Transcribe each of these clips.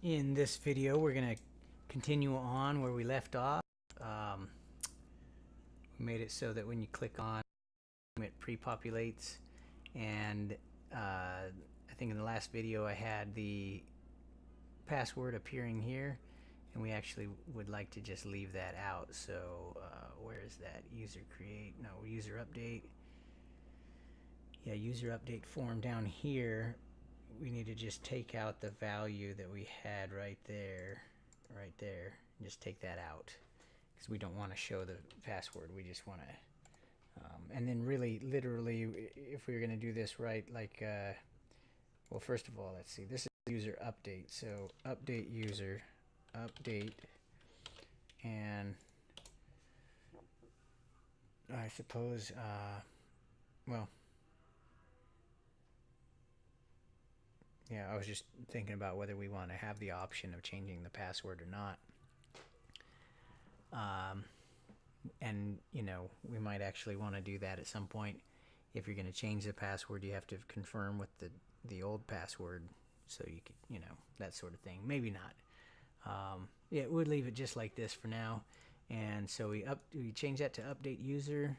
In this video, we're going to continue on where we left off. We made it so that when you click on it pre-populates, and I think in the last video I had the password appearing here, and we actually would like to just leave that out. So where is that? User create, no, user update. Yeah, user update form down here. We need to just take out the value that we had right there, and just take that out because we don't want to show the password. We just want to, and then really, literally, if we were going to do this right, like, well, first of all, let's see. This is user update, so update user, update, and I suppose, well. Yeah, I was just thinking about whether we want to have the option of changing the password or not. And, you know, we might actually want to do that at some point. If you're going to change the password, you have to confirm with the old password, so you could, you know, that sort of thing. Maybe not. Yeah, we'll leave it just like this for now. And so we change that to update user,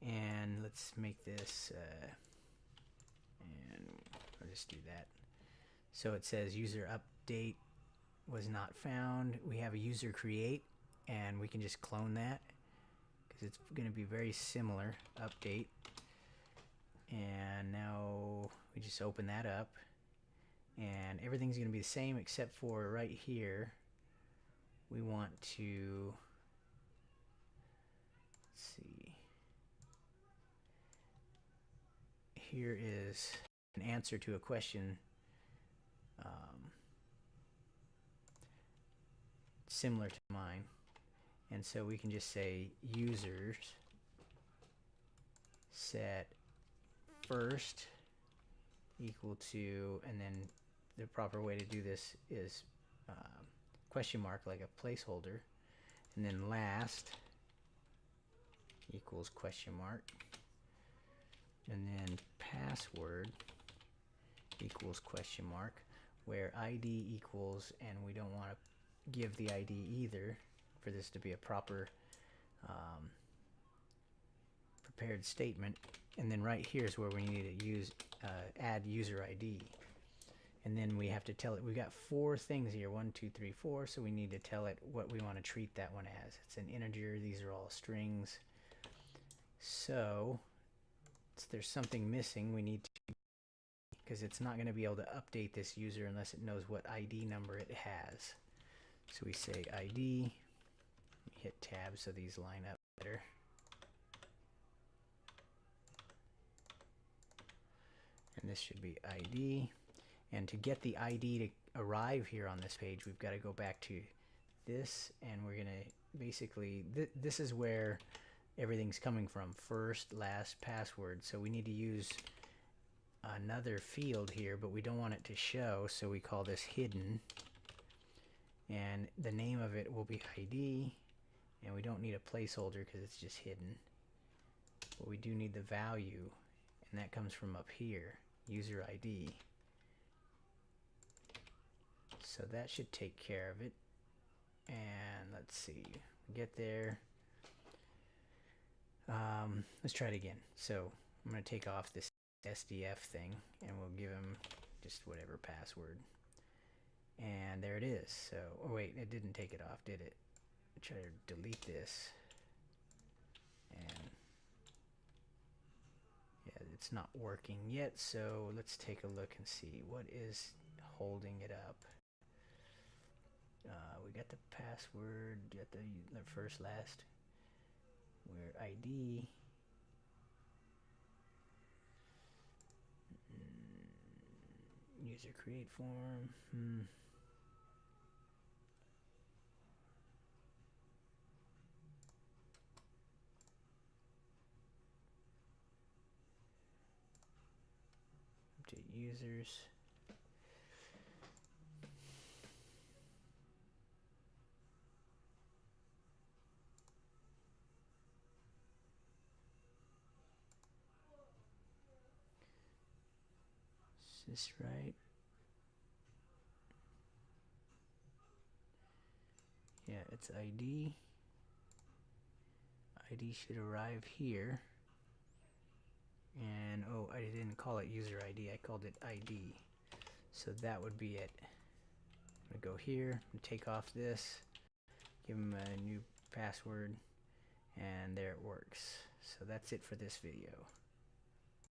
and let's make this, and I'll just do that. So it says user update was not found. We have a user create, and we can just clone that because it's going to be very similar. Update, and now we just open that up, and everything's going to be the same except for right here. We want to, let's see, here is an answer to a question. Similar to mine, and so we can just say users set first equal to, and then the proper way to do this is question mark, like a placeholder, and then last equals question mark, and then password equals question mark, where ID equals, and we don't want to give the ID either for this to be a proper prepared statement. And then right here is where we need to use add user ID, and then we have to tell it, we've got 4 things here, 1 2 3 4, so we need to tell it what we want to treat that one as. It's an integer, these are all strings, so there's something missing. We need to, because it's not going to be able to update this user unless it knows what ID number it has. So we say ID, hit tab so these line up better. And this should be ID. And to get the ID to arrive here on this page, we've got to go back to this, and we're going to basically, this is where everything's coming from, first, last, password. So we need to use another field here, but we don't want it to show, so we call this hidden. And the name of it will be ID, and we don't need a placeholder because it's just hidden. But we do need the value, and that comes from up here, user ID. So that should take care of it. And let's see, get there. Let's try it again. So I'm going to take off this SDF thing, and we'll give him just whatever password. And there it is. So, oh wait, it didn't take it off, did it? Try to delete this. And yeah, it's not working yet, so let's take a look and see what is holding it up. We got the password, got the first, last, where ID. User create form. Update users. Is this right? Alright, that's ID. ID should arrive here. And oh, I didn't call it user ID, I called it ID. So that would be it. I'm gonna go here and take off this, give him a new password, and there it works. So that's it for this video.